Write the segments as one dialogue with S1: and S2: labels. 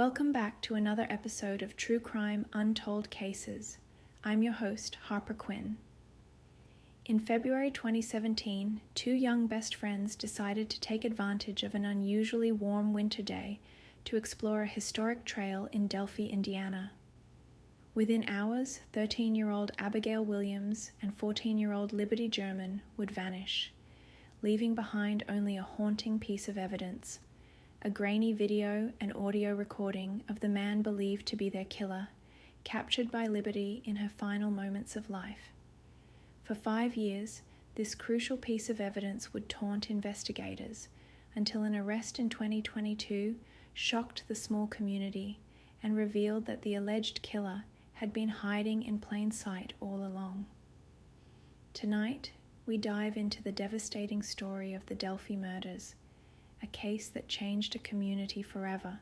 S1: Welcome back to another episode of True Crime Untold Cases. I'm your host, Harper Quinn. In February 2017, two young best friends decided to take advantage of an unusually warm winter day to explore a historic trail in Delphi, Indiana. Within hours, 13-year-old Abigail Williams and 14-year-old Liberty German would vanish, leaving behind only a haunting piece of evidence: a grainy video and audio recording of the man believed to be their killer, captured by Liberty in her final moments of life. For 5 years, this crucial piece of evidence would taunt investigators until an arrest in 2022 shocked the small community and revealed that the alleged killer had been hiding in plain sight all along. Tonight, we dive into the devastating story of the Delphi murders, a case that changed a community forever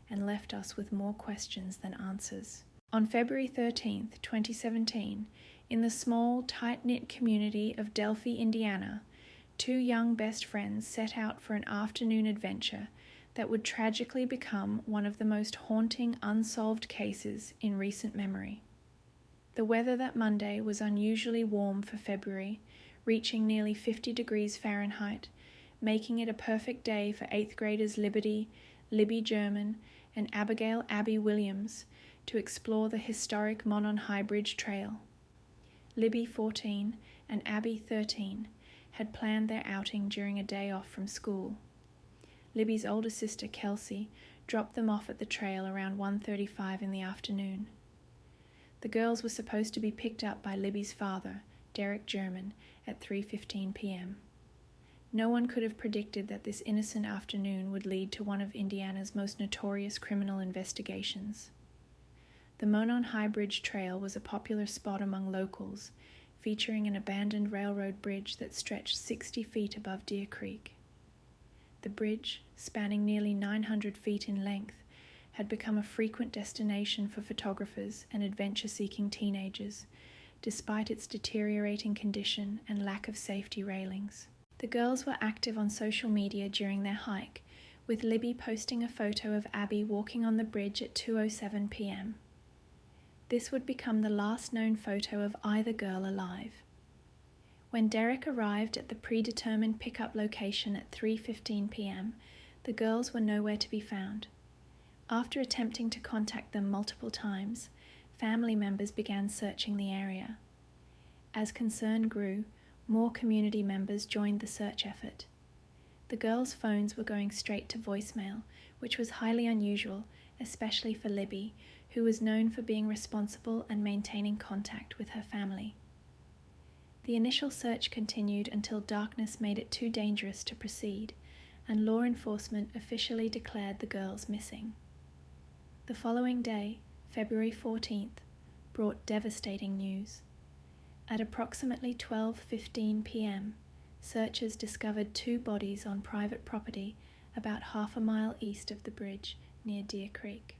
S1: and left us with more questions than answers. On February 13, 2017, in the small, tight-knit community of Delphi, Indiana, two young best friends set out for an afternoon adventure that would tragically become one of the most haunting unsolved cases in recent memory. The weather that Monday was unusually warm for February, reaching nearly 50 degrees Fahrenheit, making it a perfect day for 8th graders Libby German, and Abigail Williams to explore the historic Monon High Bridge trail. Libby, 14, and Abby, 13, had planned their outing during a day off from school. Libby's older sister, Kelsey, dropped them off at the trail around 1:35 in the afternoon. The girls were supposed to be picked up by Libby's father, Derek German, at 3:15 p.m. No one could have predicted that this innocent afternoon would lead to one of Indiana's most notorious criminal investigations. The Monon High Bridge trail was a popular spot among locals, featuring an abandoned railroad bridge that stretched 60 feet above Deer Creek. The bridge, spanning nearly 900 feet in length, had become a frequent destination for photographers and adventure-seeking teenagers, despite its deteriorating condition and lack of safety railings. The girls were active on social media during their hike, with Libby posting a photo of Abby walking on the bridge at 2:07 p.m. This would become the last known photo of either girl alive. When Derek arrived at the predetermined pickup location at 3:15 p.m., the girls were nowhere to be found. After attempting to contact them multiple times, family members began searching the area. As concern grew, more community members joined the search effort. The girls' phones were going straight to voicemail, which was highly unusual, especially for Libby, who was known for being responsible and maintaining contact with her family. The initial search continued until darkness made it too dangerous to proceed, and law enforcement officially declared the girls missing. The following day, February 14th, brought devastating news. At approximately 12:15 p.m., searchers discovered two bodies on private property about half a mile east of the bridge near Deer Creek.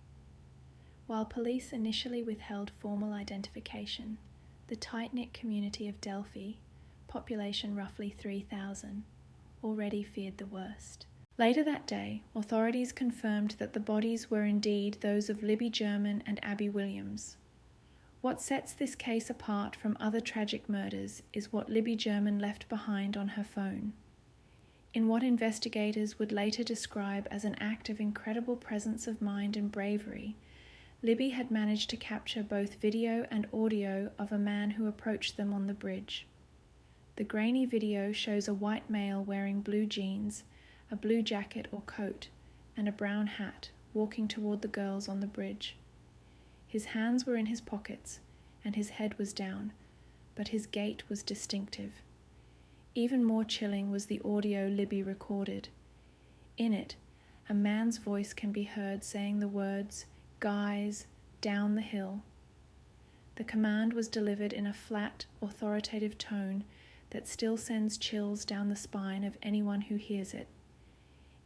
S1: While police initially withheld formal identification, the tight-knit community of Delphi, population roughly 3,000, already feared the worst. Later that day, authorities confirmed that the bodies were indeed those of Libby German and Abby Williams. What sets this case apart from other tragic murders is what Libby German left behind on her phone. In what investigators would later describe as an act of incredible presence of mind and bravery, Libby had managed to capture both video and audio of a man who approached them on the bridge. The grainy video shows a white male wearing blue jeans, a blue jacket or coat, and a brown hat walking toward the girls on the bridge. His hands were in his pockets, and his head was down, but his gait was distinctive. Even more chilling was the audio Libby recorded. In it, a man's voice can be heard saying the words, "Guys, down the hill." The command was delivered in a flat, authoritative tone that still sends chills down the spine of anyone who hears it.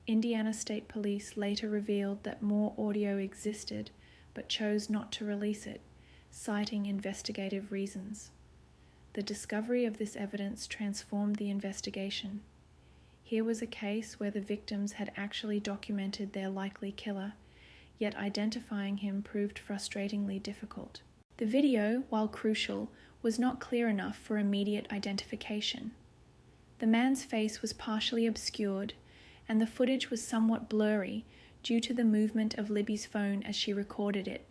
S1: Indiana State Police later revealed that more audio existed, but chose not to release it, citing investigative reasons. The discovery of this evidence transformed the investigation. Here was a case where the victims had actually documented their likely killer, yet identifying him proved frustratingly difficult. The video, while crucial, was not clear enough for immediate identification. The man's face was partially obscured, and the footage was somewhat blurry due to the movement of Libby's phone as she recorded it.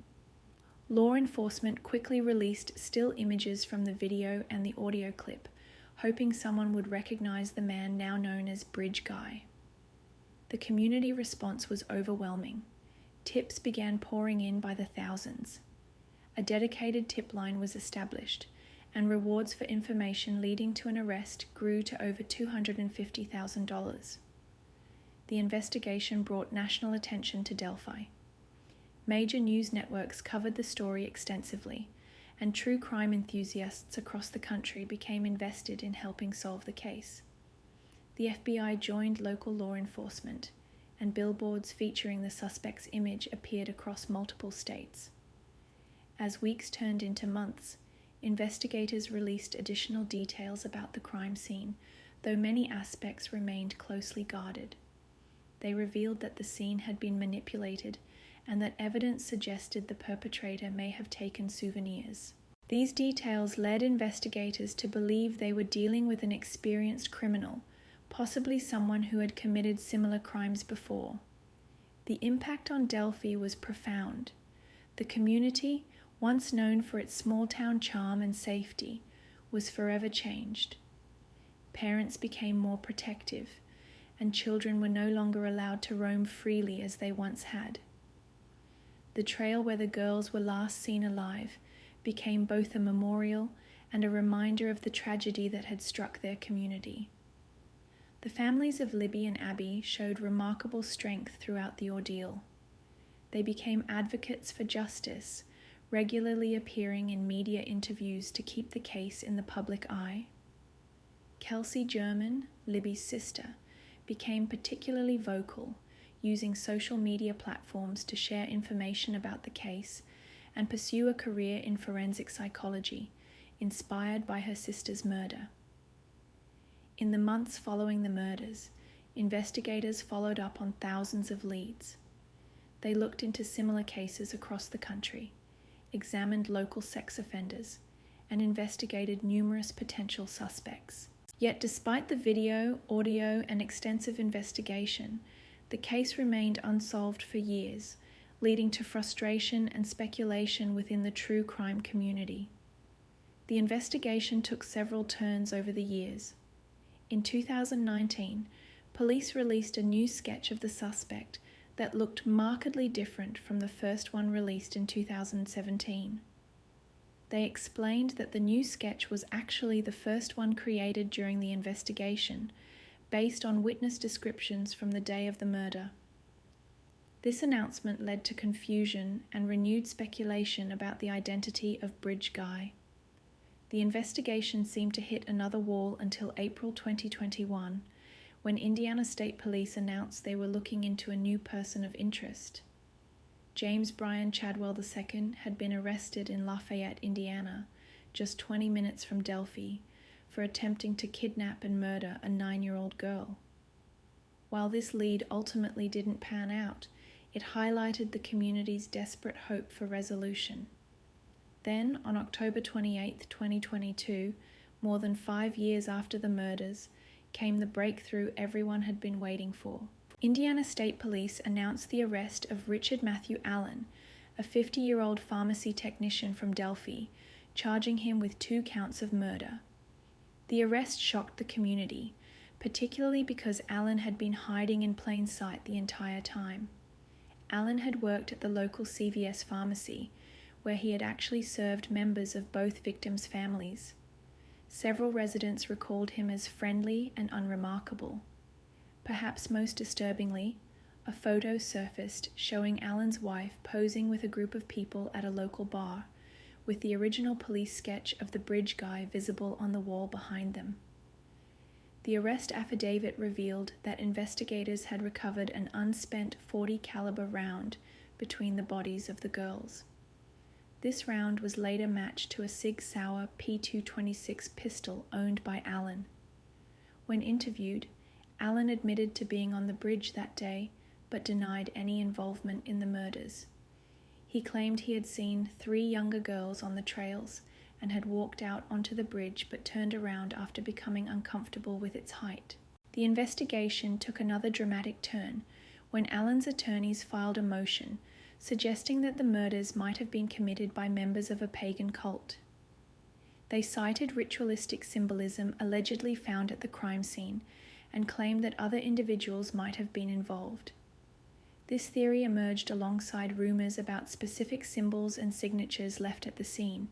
S1: Law enforcement quickly released still images from the video and the audio clip, hoping someone would recognize the man now known as Bridge Guy. The community response was overwhelming. Tips began pouring in by the thousands. A dedicated tip line was established, and rewards for information leading to an arrest grew to over $250,000. The investigation brought national attention to Delphi. Major news networks covered the story extensively, and true crime enthusiasts across the country became invested in helping solve the case. The FBI joined local law enforcement, and billboards featuring the suspect's image appeared across multiple states. As weeks turned into months, investigators released additional details about the crime scene, though many aspects remained closely guarded. They revealed that the scene had been manipulated and that evidence suggested the perpetrator may have taken souvenirs. These details led investigators to believe they were dealing with an experienced criminal, possibly someone who had committed similar crimes before. The impact on Delphi was profound. The community, once known for its small-town charm and safety, was forever changed. Parents became more protective, and children were no longer allowed to roam freely as they once had. The trail where the girls were last seen alive became both a memorial and a reminder of the tragedy that had struck their community. The families of Libby and Abby showed remarkable strength throughout the ordeal. They became advocates for justice, regularly appearing in media interviews to keep the case in the public eye. Kelsey German, Libby's sister, became particularly vocal, using social media platforms to share information about the case and pursue a career in forensic psychology, inspired by her sister's murder. In the months following the murders, investigators followed up on thousands of leads. They looked into similar cases across the country, examined local sex offenders, and investigated numerous potential suspects. Yet despite the video, audio, and extensive investigation, the case remained unsolved for years, leading to frustration and speculation within the true crime community. The investigation took several turns over the years. In 2019, police released a new sketch of the suspect that looked markedly different from the first one released in 2017. They explained that the new sketch was actually the first one created during the investigation, based on witness descriptions from the day of the murder. This announcement led to confusion and renewed speculation about the identity of Bridge Guy. The investigation seemed to hit another wall until April 2021, when Indiana State Police announced they were looking into a new person of interest. James Bryan Chadwell II had been arrested in Lafayette, Indiana, just 20 minutes from Delphi, for attempting to kidnap and murder a 9-year-old girl. While this lead ultimately didn't pan out, it highlighted the community's desperate hope for resolution. Then, on October 28, 2022, more than 5 years after the murders, came the breakthrough everyone had been waiting for. Indiana State Police announced the arrest of Richard Matthew Allen, a 50-year-old pharmacy technician from Delphi, charging him with 2 counts of murder. The arrest shocked the community, particularly because Allen had been hiding in plain sight the entire time. Allen had worked at the local CVS pharmacy, where he had actually served members of both victims' families. Several residents recalled him as friendly and unremarkable. Perhaps most disturbingly, a photo surfaced showing Allen's wife posing with a group of people at a local bar, with the original police sketch of the Bridge Guy visible on the wall behind them. The arrest affidavit revealed that investigators had recovered an unspent .40 caliber round between the bodies of the girls. This round was later matched to a Sig Sauer P226 pistol owned by Allen. When interviewed, Allen admitted to being on the bridge that day, but denied any involvement in the murders. He claimed he had seen 3 younger girls on the trails and had walked out onto the bridge but turned around after becoming uncomfortable with its height. The investigation took another dramatic turn when Allen's attorneys filed a motion suggesting that the murders might have been committed by members of a pagan cult. They cited ritualistic symbolism allegedly found at the crime scene and claimed that other individuals might have been involved. This theory emerged alongside rumors about specific symbols and signatures left at the scene,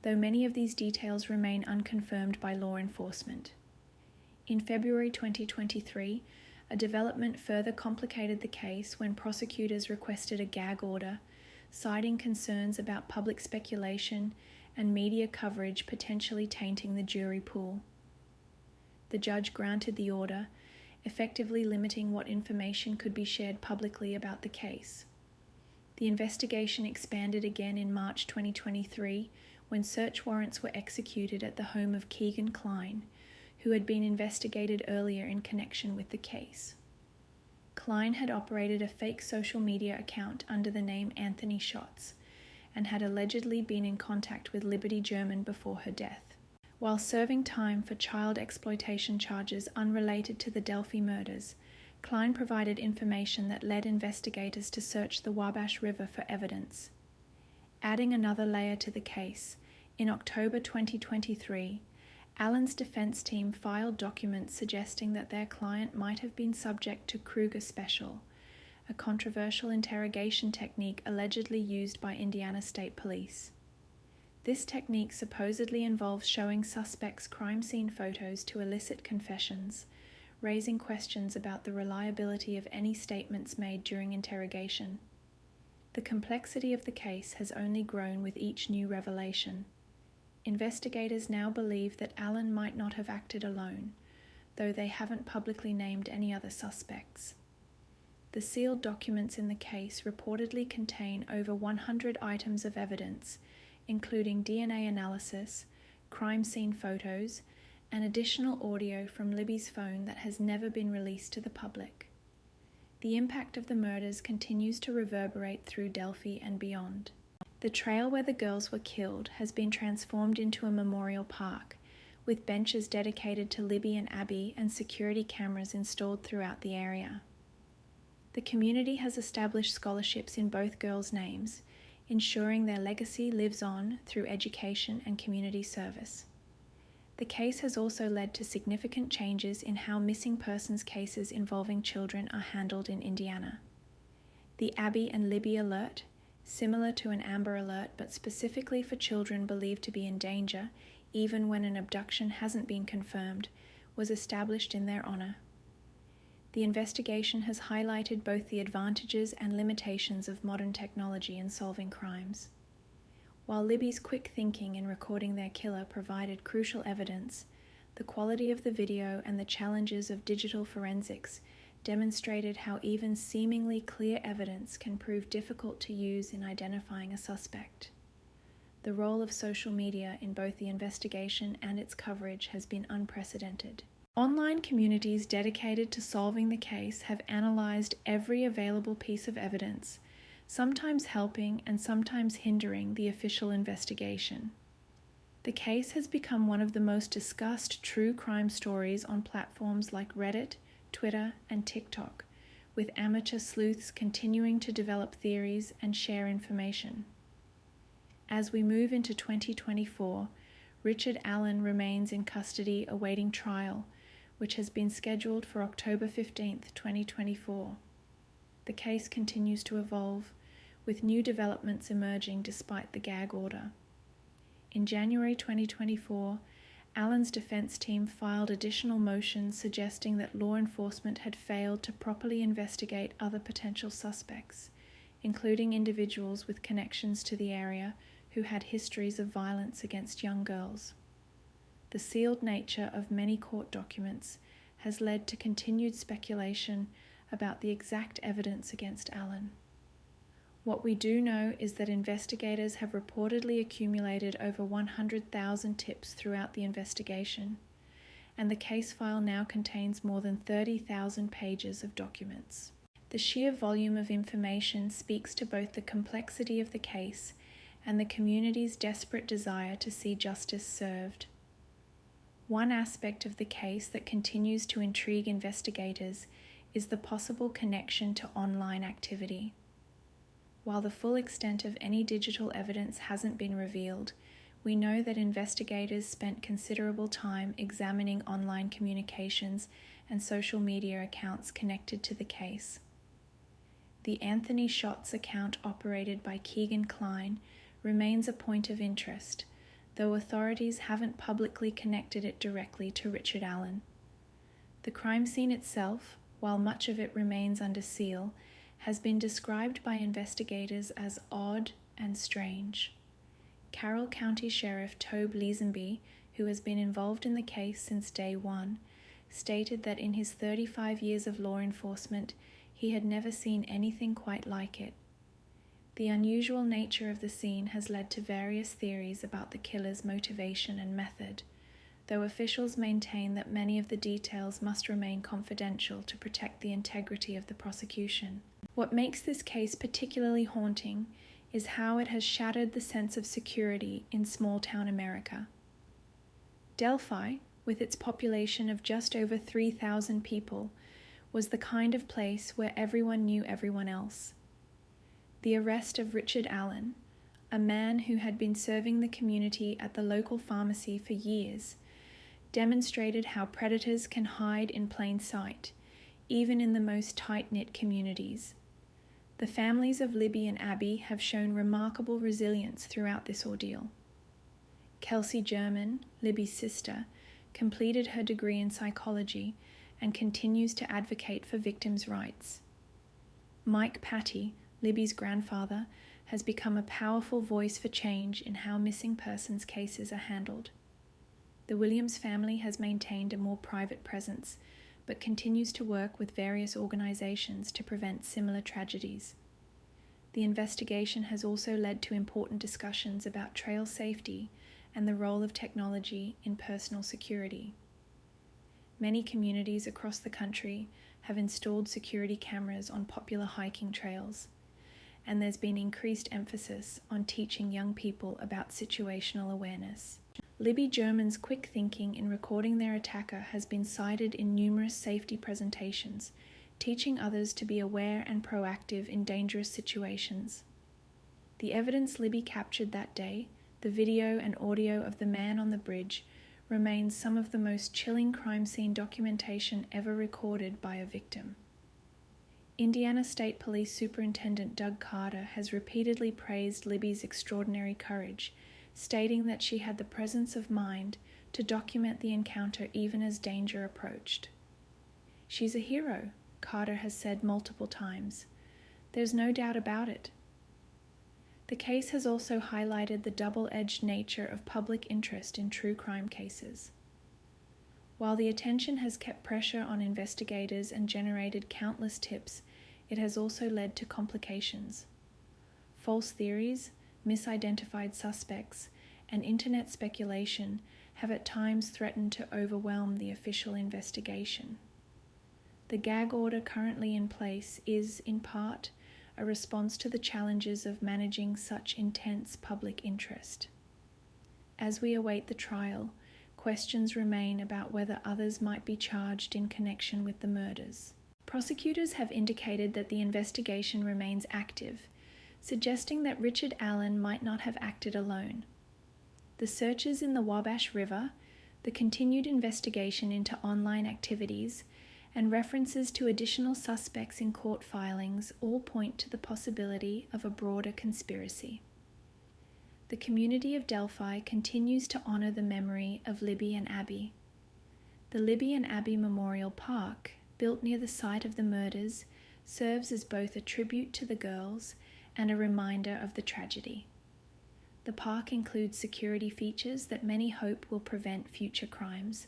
S1: though many of these details remain unconfirmed by law enforcement. In February 2023, a development further complicated the case when prosecutors requested a gag order, citing concerns about public speculation and media coverage potentially tainting the jury pool. The judge granted the order, effectively limiting what information could be shared publicly about the case. The investigation expanded again in March 2023 when search warrants were executed at the home of Keegan Kline, who had been investigated earlier in connection with the case. Kline had operated a fake social media account under the name Anthony Shots and had allegedly been in contact with Liberty German before her death. While serving time for child exploitation charges unrelated to the Delphi murders, Kline provided information that led investigators to search the Wabash River for evidence. Adding another layer to the case, in October 2023, Allen's defense team filed documents suggesting that their client might have been subject to Kruger Special, a controversial interrogation technique allegedly used by Indiana State Police. This technique supposedly involves showing suspects' crime scene photos to elicit confessions, raising questions about the reliability of any statements made during interrogation. The complexity of the case has only grown with each new revelation. Investigators now believe that Allen might not have acted alone, though they haven't publicly named any other suspects. The sealed documents in the case reportedly contain over 100 items of evidence, including DNA analysis, crime scene photos, and additional audio from Libby's phone that has never been released to the public. The impact of the murders continues to reverberate through Delphi and beyond. The trail where the girls were killed has been transformed into a memorial park, with benches dedicated to Libby and Abby and security cameras installed throughout the area. The community has established scholarships in both girls' names, ensuring their legacy lives on through education and community service. The case has also led to significant changes in how missing persons cases involving children are handled in Indiana. The Abby and Libby alert, similar to an Amber Alert but specifically for children believed to be in danger, even when an abduction hasn't been confirmed, was established in their honor. The investigation has highlighted both the advantages and limitations of modern technology in solving crimes. While Libby's quick thinking in recording their killer provided crucial evidence, the quality of the video and the challenges of digital forensics demonstrated how even seemingly clear evidence can prove difficult to use in identifying a suspect. The role of social media in both the investigation and its coverage has been unprecedented. Online communities dedicated to solving the case have analyzed every available piece of evidence, sometimes helping and sometimes hindering the official investigation. The case has become one of the most discussed true crime stories on platforms like Reddit, Twitter, and TikTok, with amateur sleuths continuing to develop theories and share information. As we move into 2024, Richard Allen remains in custody awaiting trial, which has been scheduled for October 15, 2024. The case continues to evolve, with new developments emerging despite the gag order. In January 2024, Allen's defense team filed additional motions suggesting that law enforcement had failed to properly investigate other potential suspects, including individuals with connections to the area who had histories of violence against young girls. The sealed nature of many court documents has led to continued speculation about the exact evidence against Allen. What we do know is that investigators have reportedly accumulated over 100,000 tips throughout the investigation, and the case file now contains more than 30,000 pages of documents. The sheer volume of information speaks to both the complexity of the case and the community's desperate desire to see justice served. One aspect of the case that continues to intrigue investigators is the possible connection to online activity. While the full extent of any digital evidence hasn't been revealed, we know that investigators spent considerable time examining online communications and social media accounts connected to the case. The Anthony Shots account operated by Keegan Kline remains a point of interest, though authorities haven't publicly connected it directly to Richard Allen. The crime scene itself, while much of it remains under seal, has been described by investigators as odd and strange. Carroll County Sheriff Tobe Leesenby, who has been involved in the case since day one, stated that in his 35 years of law enforcement, he had never seen anything quite like it. The unusual nature of the scene has led to various theories about the killer's motivation and method, though officials maintain that many of the details must remain confidential to protect the integrity of the prosecution. What makes this case particularly haunting is how it has shattered the sense of security in small-town America. Delphi, with its population of just over 3,000 people, was the kind of place where everyone knew everyone else. The arrest of Richard Allen, a man who had been serving the community at the local pharmacy for years, demonstrated how predators can hide in plain sight, even in the most tight-knit communities. The families of Libby and Abby have shown remarkable resilience throughout this ordeal. Kelsey German, Libby's sister, completed her degree in psychology and continues to advocate for victims' rights. Mike Patty, Libby's grandfather, has become a powerful voice for change in how missing persons cases are handled. The Williams family has maintained a more private presence, but continues to work with various organizations to prevent similar tragedies. The investigation has also led to important discussions about trail safety and the role of technology in personal security. Many communities across the country have installed security cameras on popular hiking trails, and there's been increased emphasis on teaching young people about situational awareness. Libby German's quick thinking in recording their attacker has been cited in numerous safety presentations, teaching others to be aware and proactive in dangerous situations. The evidence Libby captured that day, the video and audio of the man on the bridge, remains some of the most chilling crime scene documentation ever recorded by a victim. Indiana State Police Superintendent Doug Carter has repeatedly praised Libby's extraordinary courage, stating that she had the presence of mind to document the encounter even as danger approached. "She's a hero," Carter has said multiple times. "There's no doubt about it." The case has also highlighted the double-edged nature of public interest in true crime cases. While the attention has kept pressure on investigators and generated countless tips, it has also led to complications. False theories, misidentified suspects, and internet speculation have at times threatened to overwhelm the official investigation. The gag order currently in place is, in part, a response to the challenges of managing such intense public interest. As we await the trial, questions remain about whether others might be charged in connection with the murders. Prosecutors have indicated that the investigation remains active, suggesting that Richard Allen might not have acted alone. The searches in the Wabash River, the continued investigation into online activities, and references to additional suspects in court filings all point to the possibility of a broader conspiracy. The community of Delphi continues to honor the memory of Libby and Abby. The Libby and Abby Memorial Park, built near the site of the murders, serves as both a tribute to the girls and a reminder of the tragedy. The park includes security features that many hope will prevent future crimes,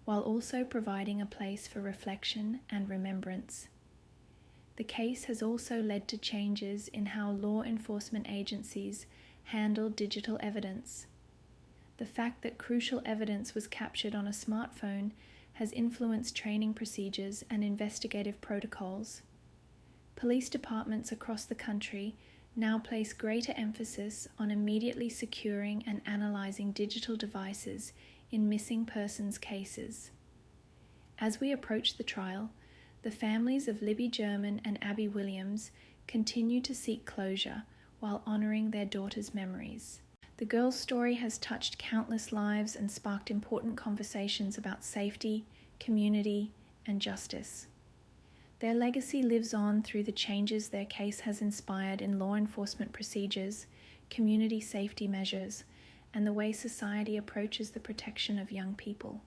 S1: while also providing a place for reflection and remembrance. The case has also led to changes in how law enforcement agencies handle digital evidence. The fact that crucial evidence was captured on a smartphone has influenced training procedures and investigative protocols. Police departments across the country now place greater emphasis on immediately securing and analyzing digital devices in missing persons cases. As we approach the trial, the families of Libby German and Abby Williams continue to seek closure while honoring their daughter's memories. The girls' story has touched countless lives and sparked important conversations about safety, community, and justice. Their legacy lives on through the changes their case has inspired in law enforcement procedures, community safety measures, and the way society approaches the protection of young people.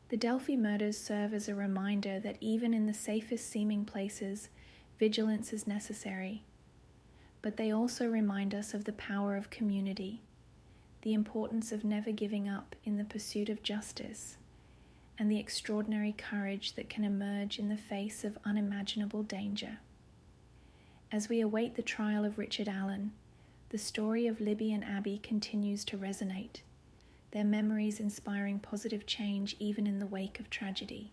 S1: The Delphi murders serve as a reminder that even in the safest seeming places, vigilance is necessary. But they also remind us of the power of community, the importance of never giving up in the pursuit of justice, and the extraordinary courage that can emerge in the face of unimaginable danger. As we await the trial of Richard Allen, the story of Libby and Abby continues to resonate, their memories inspiring positive change even in the wake of tragedy.